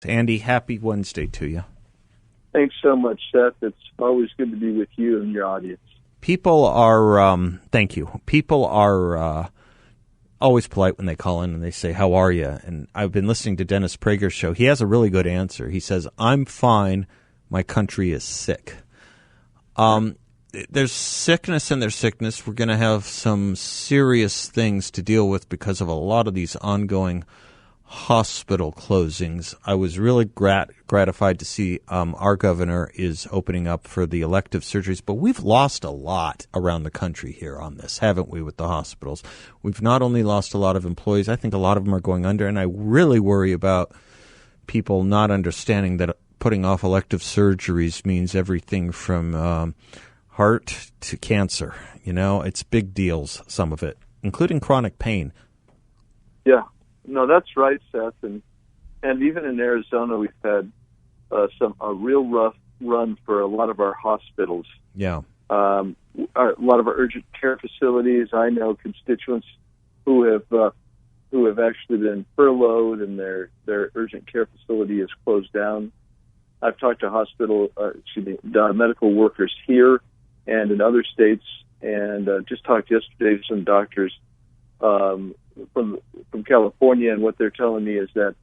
Andy, happy Wednesday to you. Thanks so much, Seth. It's always good to be with you and your audience. People are, thank you. People are always polite when they call in and they say, how are you? And I've been listening to Dennis Prager's show. He has a really good answer. He says, I'm fine. My country is sick. There's sickness and there's sickness. We're going to have some serious things to deal with because of a lot of these ongoing hospital closings. I was really gratified to see our governor is opening up for the elective surgeries, but we've lost a lot around the country here on this, haven't we, with the hospitals? We've not only lost a lot of employees, I think a lot of them are going under, and I really worry about people not understanding that putting off elective surgeries means everything from heart to cancer. You know, it's big deals, some of it, including chronic pain. Yeah. No, that's right, Seth. And even in Arizona, we've had a real rough run for a lot of our hospitals. Yeah. A lot of our urgent care facilities. I know constituents who have actually been furloughed and their urgent care facility is closed down. I've talked to medical workers here and in other states, and just talked yesterday to some doctors from California, and what they're telling me is that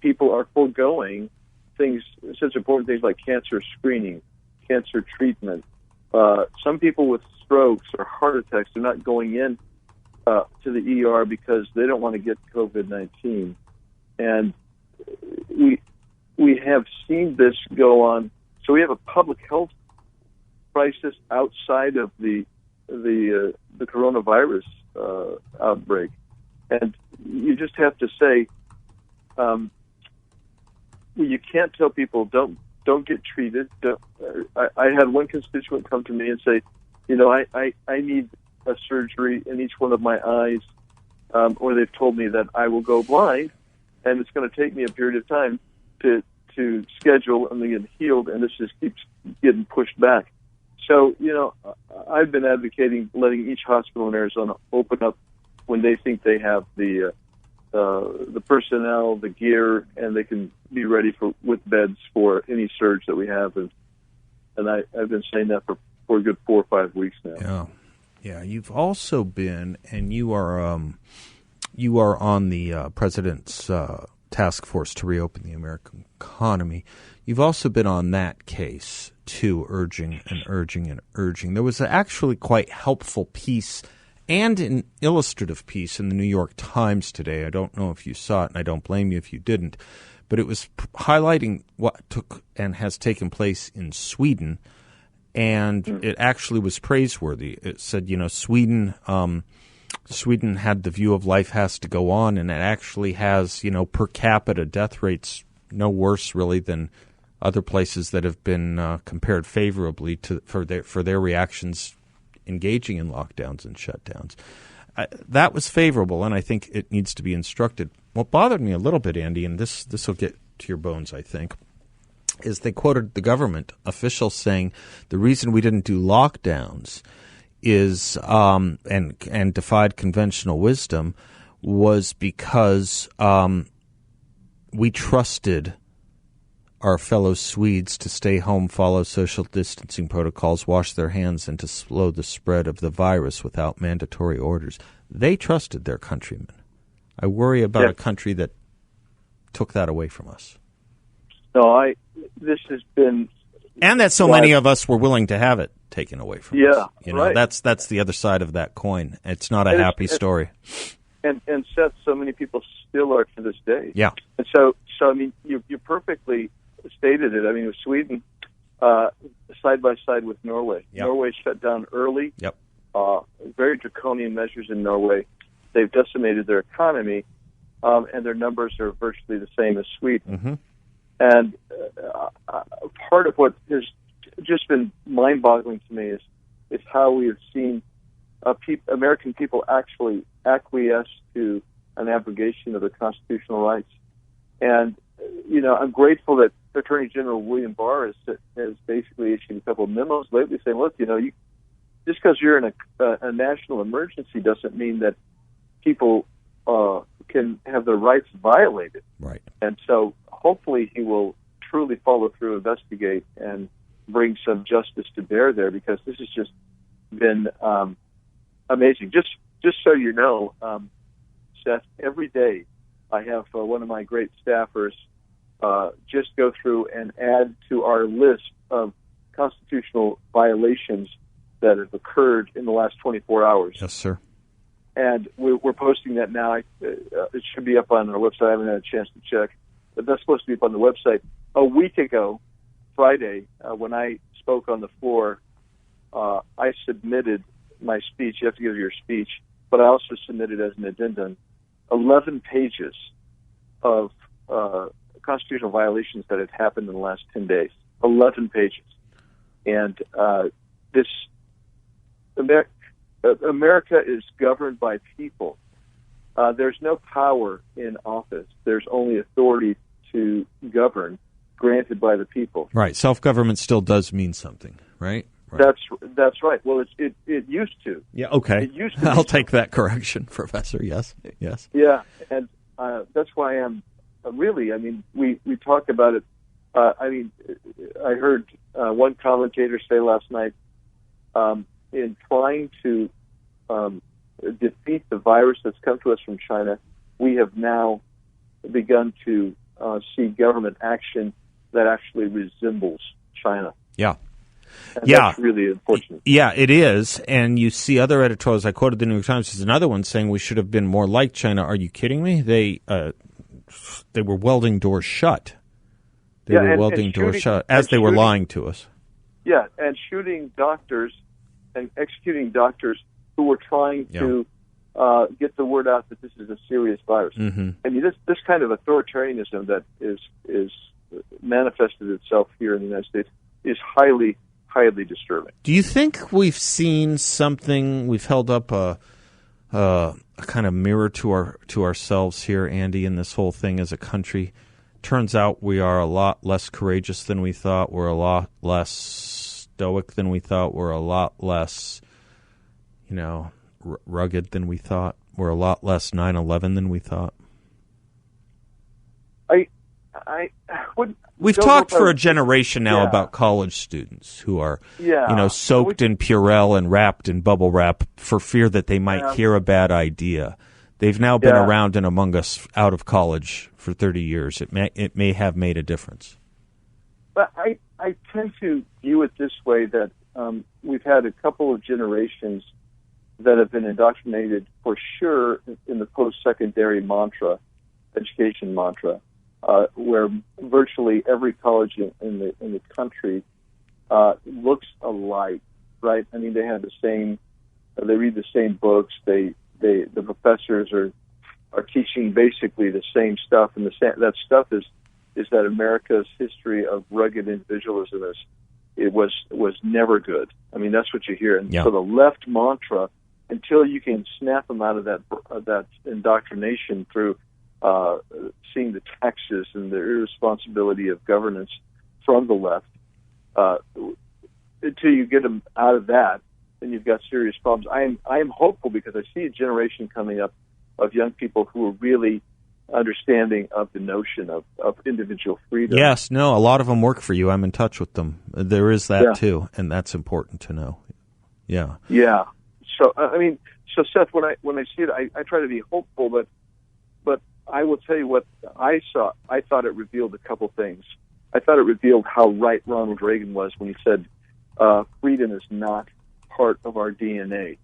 people are foregoing such important things like cancer screening, cancer treatment. Some people with strokes or heart attacks are not going in to the ER because they don't want to get COVID-19, and we have seen this go on. So we have a public health crisis outside of the coronavirus outbreak, and you just have to say, you can't tell people don't get treated. I had one constituent come to me and say, I need a surgery in each one of my eyes, or they've told me that I will go blind, and it's going to take me a period of time to schedule and then get healed, and this just keeps getting pushed back. So, I've been advocating letting each hospital in Arizona open up when they think they have the personnel, the gear, and they can be ready with beds for any surge that we have. And I've been saying that for a good 4 or 5 weeks now. Yeah. You've also been, and you are on the president's task force to reopen the American economy. You've also been on that case too, urging. There was actually quite helpful piece and an illustrative piece in the New York Times today. I don't know if you saw it, and I don't blame you if you didn't, but it was highlighting what took and has taken place in Sweden, and it actually was praiseworthy. It said, Sweden had the view of life has to go on, and it actually has, per capita death rates no worse really than other places that have been compared favorably for their reactions engaging in lockdowns and shutdowns. That was favorable, and I think it needs to be instructed. What bothered me a little bit, Andy, and this will get to your bones, I think, is they quoted the government officials saying the reason we didn't do lockdowns is and defied conventional wisdom was because we trusted our fellow Swedes to stay home, follow social distancing protocols, wash their hands, and to slow the spread of the virus without mandatory orders. They trusted their countrymen. I worry about a country that took that away from us. No, this has been... And that so many of us were willing to have it taken away from us. Right. That's the other side of that coin. It's not a happy story. And Seth, so many people still are to this day. Yeah. And so I mean, you perfectly stated it. I mean, with Sweden, side by side with Norway. Yep. Norway shut down early. Yep. Very draconian measures in Norway. They've decimated their economy, and their numbers are virtually the same as Sweden. Mm-hmm. And part of what has just been mind-boggling to me is how we have seen American people actually acquiesce to an abrogation of their constitutional rights. And, I'm grateful that Attorney General William Barr has basically issued a couple of memos lately saying, look, just because you're in a national emergency doesn't mean that people can have their rights violated. Right. And so hopefully he will truly follow through, investigate, and bring some justice to bear there, because this has just been amazing. Just so you know, Seth, every day I have one of my great staffers just go through and add to our list of constitutional violations that have occurred in the last 24 hours. Yes, sir. And we're posting that now. It should be up on our website. I haven't had a chance to check, but that's supposed to be up on the website. A week ago, Friday, when I spoke on the floor, I submitted my speech. You have to give your speech, but I also submitted as an addendum 11 pages of constitutional violations that had happened in the last 10 days. 11 pages. And this America is governed by people. There's no power in office. There's only authority to govern granted by the people. Right. Self-government still does mean something, right? Right. That's right. Well, it used to. Yeah. Okay. It used to I'll take that correction, Professor. Yes. Yes. Yeah, and that's why I'm really. I mean, we talk about it. I heard one commentator say last night, in trying to defeat the virus that's come to us from China, we have now begun to see government action that actually resembles China. Yeah. And that's really unfortunate. Yeah, it is. And you see other editorials. I quoted the New York Times. There's another one saying we should have been more like China. Are you kidding me? They were welding doors shut. They were welding doors shut as they were lying to us. Yeah, and shooting doctors and executing doctors who were trying to get the word out that this is a serious virus. Mm-hmm. I mean, this kind of authoritarianism that is manifested itself here in the United States is highly, highly disturbing. Do you think we've seen something? We've held up a kind of mirror to ourselves here, Andy, in this whole thing as a country. Turns out we are a lot less courageous than we thought. We're a lot less stoic than we thought. We're a lot less, rugged than we thought. We're a lot less 9/11 than we thought. We've talked for a generation now about college students who are, soaked in Purell and wrapped in bubble wrap for fear that they might hear a bad idea. They've now been around and among us out of college for 30 years. It may have made a difference. But I tend to view it this way, that we've had a couple of generations that have been indoctrinated for sure in the post-secondary education mantra, where virtually every college in the country looks alike, right? I mean, they have the same, they read the same books, the professors are teaching basically the same stuff, and that stuff is that America's history of rugged individualism was never good. I mean, that's what you hear. And so the left mantra, until you can snap them out of that indoctrination through seeing the taxes and the irresponsibility of governance from the left, until you get them out of that, then you've got serious problems. I am hopeful, because I see a generation coming up of young people who are really understanding of the notion of individual freedom. Yes, no, a lot of them work for you. I'm in touch with them. There is that too, and that's important to know. Yeah. Yeah. So Seth, when I see it, I try to be hopeful, but I will tell you what I saw. I thought it revealed a couple things. I thought it revealed how right Ronald Reagan was when he said, freedom is not part of our DNA,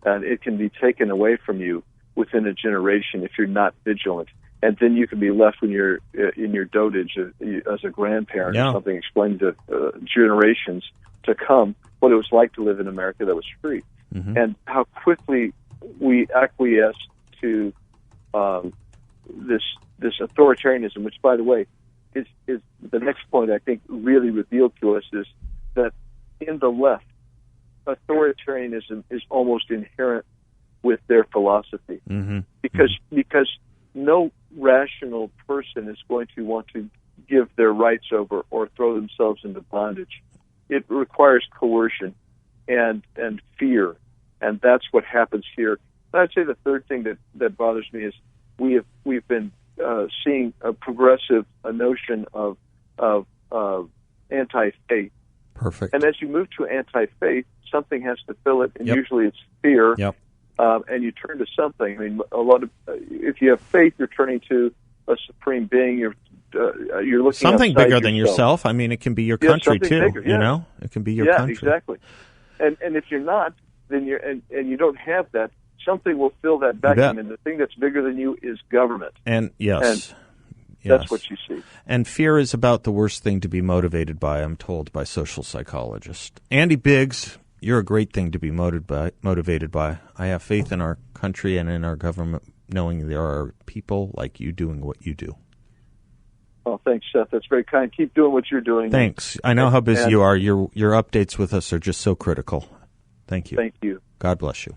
and it can be taken away from you within a generation if you're not vigilant. And then you can be left when you're in your dotage as a grandparent or something, explaining to generations to come what it was like to live in America that was free. Mm-hmm. And how quickly we acquiesce to this authoritarianism, which, by the way, is the next point I think really revealed to us, is that in the left, authoritarianism is almost inherent with their philosophy, because no rational person is going to want to give their rights over or throw themselves into bondage. It requires coercion and fear, and that's what happens here. And I'd say the third thing that bothers me is we've been seeing a progressive notion of anti-faith. Perfect. And as you move to anti-faith, something has to fill it, and usually it's fear. Yep. And you turn to something. I mean, if you have faith, you're turning to a supreme being. You're looking something bigger than yourself. yourself. I mean, it can be your country too. Bigger, You know, it can be your country. Yeah, exactly. And if you're not, then and you don't have that, something will fill that vacuum. And the thing that's bigger than you is government. And yes. That's what you see. And fear is about the worst thing to be motivated by, I'm told, by social psychologists. Andy Biggs, you're a great thing to be motivated by. I have faith in our country and in our government, knowing there are people like you doing what you do. Oh, thanks, Seth. That's very kind. Keep doing what you're doing. Thanks. I know how busy you are. Your updates with us are just so critical. Thank you. Thank you. God bless you.